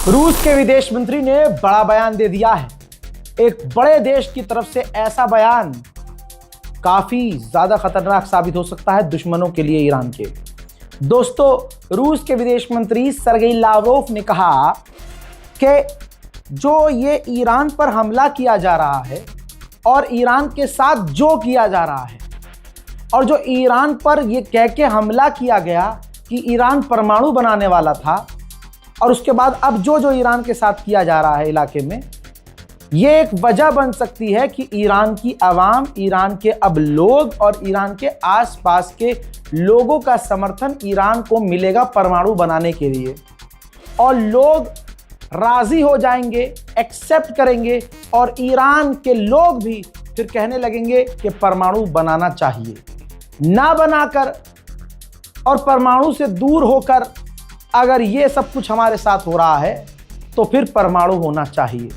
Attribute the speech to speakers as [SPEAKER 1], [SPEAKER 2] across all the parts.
[SPEAKER 1] रूस के विदेश मंत्री ने बड़ा बयान दे दिया है। एक बड़े देश की तरफ से ऐसा बयान काफी ज्यादा खतरनाक साबित हो सकता है दुश्मनों के लिए ईरान के। दोस्तों, रूस के विदेश मंत्री सर्गेई लावरोव ने कहा कि जो ये ईरान पर हमला किया जा रहा है और ईरान के साथ जो किया जा रहा है और जो ईरान पर ये कह के हमला किया गया कि ईरान परमाणु बनाने वाला था और उसके बाद अब जो ईरान के साथ किया जा रहा है इलाके में, ये एक वजह बन सकती है कि ईरान की आवाम, ईरान के अब लोग और ईरान के आसपास के लोगों का समर्थन ईरान को मिलेगा परमाणु बनाने के लिए और लोग राजी हो जाएंगे, एक्सेप्ट करेंगे और ईरान के लोग भी फिर कहने लगेंगे कि परमाणु बनाना चाहिए। ना बनाकर और परमाणु से दूर होकर अगर ये सब कुछ हमारे साथ हो रहा है तो फिर परमाणु होना चाहिए।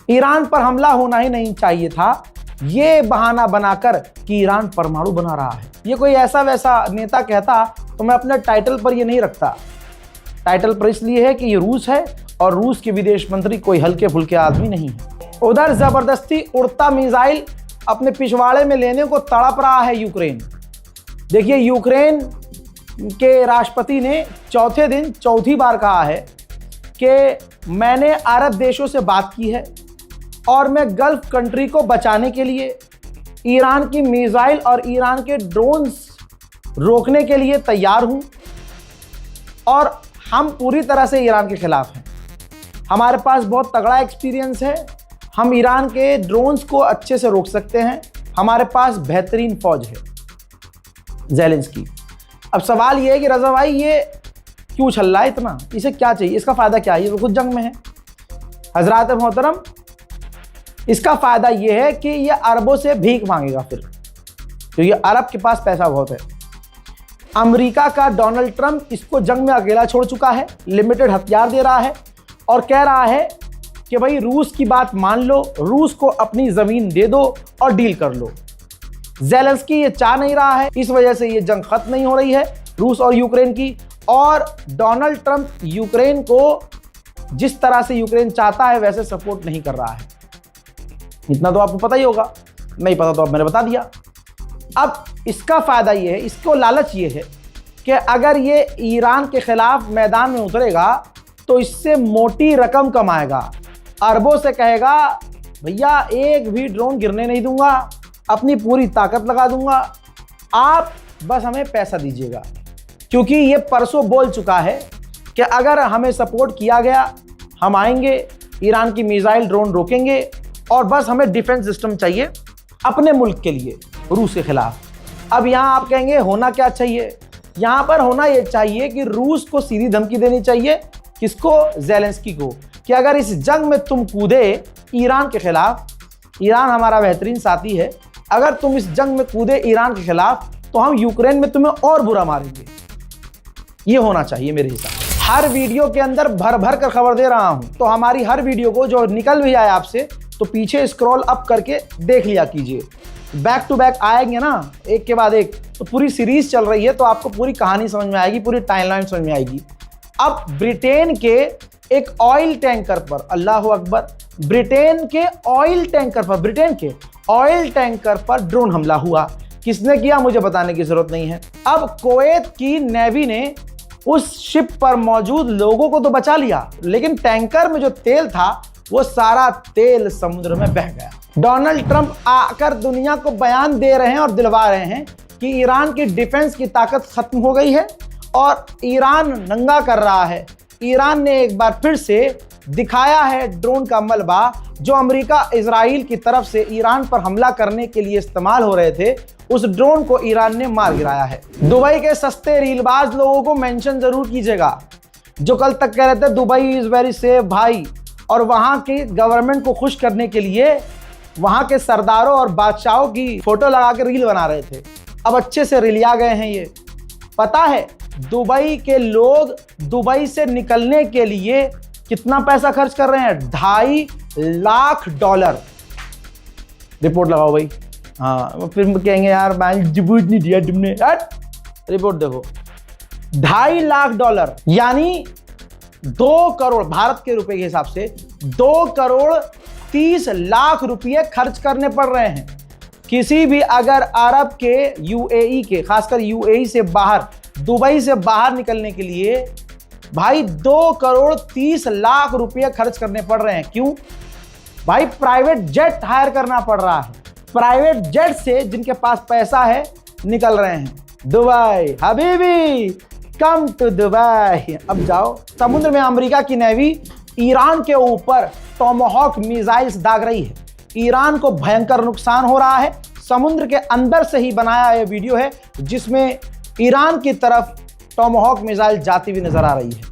[SPEAKER 1] ईरान पर हमला होना ही नहीं चाहिए था, ये बहाना बनाकर कि ईरान परमाणु बना रहा है। ये कोई ऐसा वैसा नेता कहता तो मैं अपने टाइटल पर ये नहीं रखता। टाइटल पर इसलिए है कि ये रूस है और रूस के विदेश मंत्री कोई हल्के फुल्के आदमी नहीं है। उधर जबरदस्ती उड़ता मिसाइल अपने पिछवाड़े में लेने को तड़प रहा है यूक्रेन। देखिए, यूक्रेन के राष्ट्रपति ने चौथे दिन चौथी बार कहा है कि मैंने अरब देशों से बात की है और मैं गल्फ कंट्री को बचाने के लिए ईरान की मिसाइल और ईरान के ड्रोन्स रोकने के लिए तैयार हूं और हम पूरी तरह से ईरान के खिलाफ हैं। हमारे पास बहुत तगड़ा एक्सपीरियंस है, हम ईरान के ड्रोन्स को अच्छे से रोक सकते हैं, हमारे पास बेहतरीन फौज है। ज़ेलेंस्की। अब सवाल ये है कि रज़ा भाई ये क्यों चल रहा है इतना, इसे क्या चाहिए, इसका फ़ायदा क्या है? ये तो खुद जंग में है। हजरात मोहतरम, इसका फ़ायदा ये है कि ये अरबों से भीख मांगेगा फिर, क्योंकि अरब के पास पैसा बहुत है। अमेरिका का डोनाल्ड ट्रंप इसको जंग में अकेला छोड़ चुका है, लिमिटेड हथियार दे रहा है और कह रहा है कि भाई रूस की बात मान लो, रूस को अपनी ज़मीन दे दो और डील कर लो। ज़ेलेंस्की ये चाह नहीं रहा है, इस वजह से ये जंग खत्म नहीं हो रही है रूस और यूक्रेन की। और डोनाल्ड ट्रंप यूक्रेन को जिस तरह से यूक्रेन चाहता है वैसे सपोर्ट नहीं कर रहा है। इतना तो आपको पता ही होगा, नहीं पता तो अब मैंने बता दिया। अब इसका फ़ायदा ये है, इसको लालच ये है कि अगर ये ईरान के खिलाफ मैदान में उतरेगा तो इससे मोटी रकम कमाएगा। अरबों से कहेगा भैया एक भी ड्रोन गिरने नहीं दूंगा, अपनी पूरी ताकत लगा दूंगा, आप बस हमें पैसा दीजिएगा। क्योंकि ये परसों बोल चुका है कि अगर हमें सपोर्ट किया गया हम आएंगे, ईरान की मिसाइल ड्रोन रोकेंगे और बस हमें डिफेंस सिस्टम चाहिए अपने मुल्क के लिए रूस के खिलाफ। अब यहाँ आप कहेंगे होना क्या चाहिए? यहाँ पर होना ये चाहिए कि रूस को सीधी धमकी देनी चाहिए। किसको? ज़ेलेंस्की को, कि अगर इस जंग में तुम कूदे ईरान के खिलाफ, ईरान हमारा बेहतरीन साथी है, अगर तुम इस जंग में कूदे ईरान के खिलाफ तो हम यूक्रेन में तुम्हें और बुरा मारेंगे। ये होना चाहिए मेरे हिसाब से। हर वीडियो के अंदर भर भर कर खबर दे रहा हूं, तो हमारी हर वीडियो को जो निकल भी आए आपसे तो पीछे स्क्रॉल अप करके देख लिया कीजिए। बैक टू बैक आएंगे ना, एक के बाद एक, तो पूरी सीरीज चल रही है तो आपको पूरी कहानी समझ में आएगी, पूरी टाइमलाइन समझ में आएगी। अब ब्रिटेन के एक ऑयल टैंकर पर, अल्लाह अकबर, ब्रिटेन के ऑयल टैंकर पर ड्रोन हमला हुआ। किसने किया मुझे बताने की जरूरत नहीं है। अब कुवैत की नेवी ने उस शिप पर मौजूद लोगों को तो बचा लिया, लेकिन टैंकर में जो तेल था वो सारा तेल समुद्र में बह गया। डोनाल्ड ट्रंप आकर दुनिया को बयान दे रहे हैं और दिलवा रहे हैं कि ईरान की डिफेंस की ताकत खत्म हो गई है और ईरान नंगा कर रहा है। ईरान ने एक बार फिर से दिखाया है ड्रोन का मलबा जो अमेरिका इजराइल की तरफ से ईरान पर हमला करने के लिए इस्तेमाल हो रहे थे, उस ड्रोन को ईरान ने मार गिराया है। दुबई के सस्ते रीलबाज लोगों को मेंशन जरूर कीजिएगा, जो कल तक कह रहे थे दुबई इज वेरी सेफ भाई, और वहां की गवर्नमेंट को खुश करने के लिए वहां के सरदारों और बादशाहों की फोटो लगा के रील बना रहे थे। अब अच्छे से रिलिया गए हैं। ये पता है दुबई के लोग दुबई से निकलने के लिए कितना पैसा खर्च कर रहे हैं? $2.5 लाख। रिपोर्ट लगाओ भाई। हाँ, फिर कहेंगे यार बैंक डिबूट नहीं दिया तुमने। रिपोर्ट देखो, $2.5 लाख, यानी 2 करोड़ भारत के रुपए के हिसाब से 2 करोड़ 30 लाख रुपए खर्च करने पड़ रहे हैं। किसी भी अगर अरब के यूएई के, खासकर यूएई से बाहर, दुबई से बाहर निकलने के लिए भाई 2 करोड़ 30 लाख रुपए खर्च करने पड़ रहे हैं। क्यों भाई? प्राइवेट जेट हायर करना पड़ रहा है। प्राइवेट जेट से जिनके पास पैसा है निकल रहे हैं दुबई। हबीबी कम टू दुबई। अब जाओ। समुद्र में अमेरिका की नेवी ईरान के ऊपर टोमाहॉक मिसाइल्स दाग रही है। ईरान को भयंकर नुकसान हो रहा है। समुद्र के अंदर से ही बनाया यह वीडियो है जिसमें ईरान की तरफ टोमाहॉक मिसाइल जाती हुई नजर आ रही है।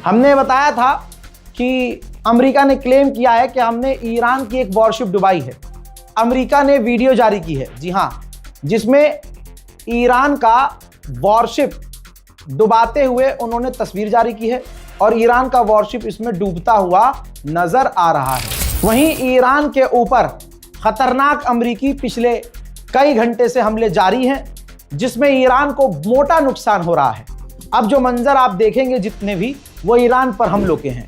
[SPEAKER 1] हमने बताया था कि अमेरिका ने क्लेम किया है कि हमने ईरान की एक वॉरशिप डुबाई है। अमेरिका ने वीडियो जारी की है, जी हां, जिसमें ईरान का वॉरशिप डुबाते हुए उन्होंने तस्वीर जारी की है और ईरान का वॉरशिप इसमें डूबता हुआ नजर आ रहा है। वहीं ईरान के ऊपर खतरनाक अमेरिकी पिछले कई घंटे से हमले जारी हैं जिसमें ईरान को मोटा नुकसान हो रहा है। अब जो मंजर आप देखेंगे जितने भी, वो ईरान पर हमलों के हैं।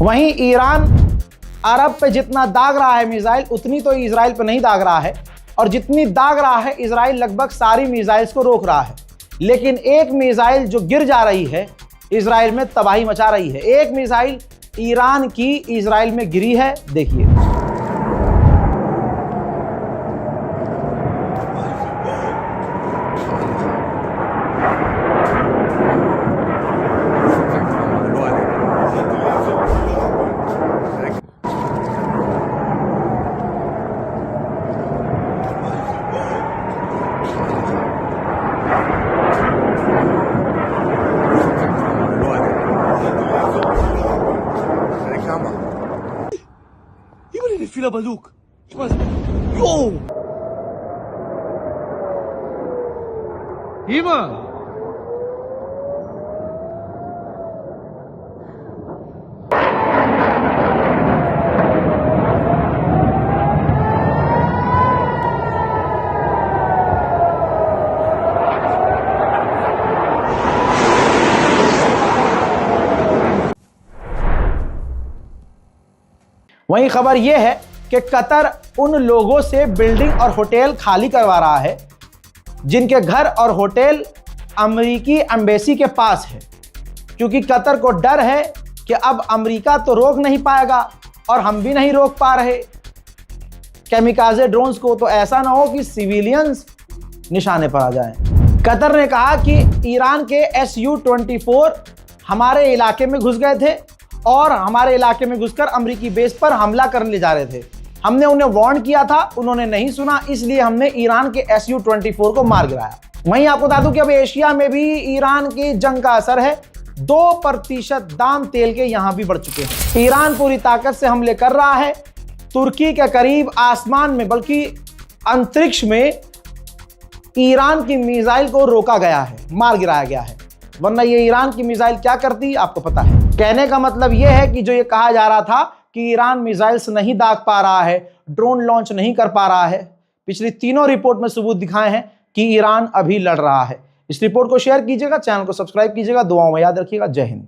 [SPEAKER 1] वहीं ईरान अरब पे जितना दाग रहा है मिसाइल, उतनी तो इजराइल पे नहीं दाग रहा है, और जितनी दाग रहा है इजराइल लगभग सारी मिसाइल्स को रोक रहा है। लेकिन एक मिसाइल जो गिर जा रही है इजराइल में तबाही मचा रही है। एक मिसाइल ईरान की इजराइल में गिरी है, देखिए।
[SPEAKER 2] Fila Baluk. Yo! Ima!
[SPEAKER 1] वहीं खबर यह है कि कतर उन लोगों से बिल्डिंग और होटल खाली करवा रहा है जिनके घर और होटल अमेरिकी एम्बेसी के पास है, क्योंकि कतर को डर है कि अब अमेरिका तो रोक नहीं पाएगा और हम भी नहीं रोक पा रहे कैमिकाजे ड्रोन्स को, तो ऐसा ना हो कि सिविलियंस निशाने पर आ जाएं। कतर ने कहा कि ईरान के Su-24 हमारे इलाके में घुस गए थे और हमारे इलाके में घुसकर अमेरिकी बेस पर हमला करने ले जा रहे थे। हमने उन्हें वार्न किया था, उन्होंने नहीं सुना, इसलिए हमने ईरान के Su-24 को मार गिराया। वहीं आपको बता दूं कि अब एशिया में भी ईरान की जंग का असर है। 2% दाम तेल के यहां भी बढ़ चुके हैं। ईरान पूरी ताकत से हमले कर रहा है। तुर्की के करीब आसमान में बल्कि अंतरिक्ष में ईरान की मिसाइल को रोका गया है, मार गिराया गया है, वरना ये ईरान की मिसाइल क्या करती आपको पता है। कहने का मतलब यह है कि जो ये कहा जा रहा था कि ईरान मिसाइल्स नहीं दाग पा रहा है, ड्रोन लॉन्च नहीं कर पा रहा है, पिछली तीनों रिपोर्ट में सबूत दिखाए हैं कि ईरान अभी लड़ रहा है। इस रिपोर्ट को शेयर कीजिएगा, चैनल को सब्सक्राइब कीजिएगा, दुआओं में याद रखिएगा। जय हिंद।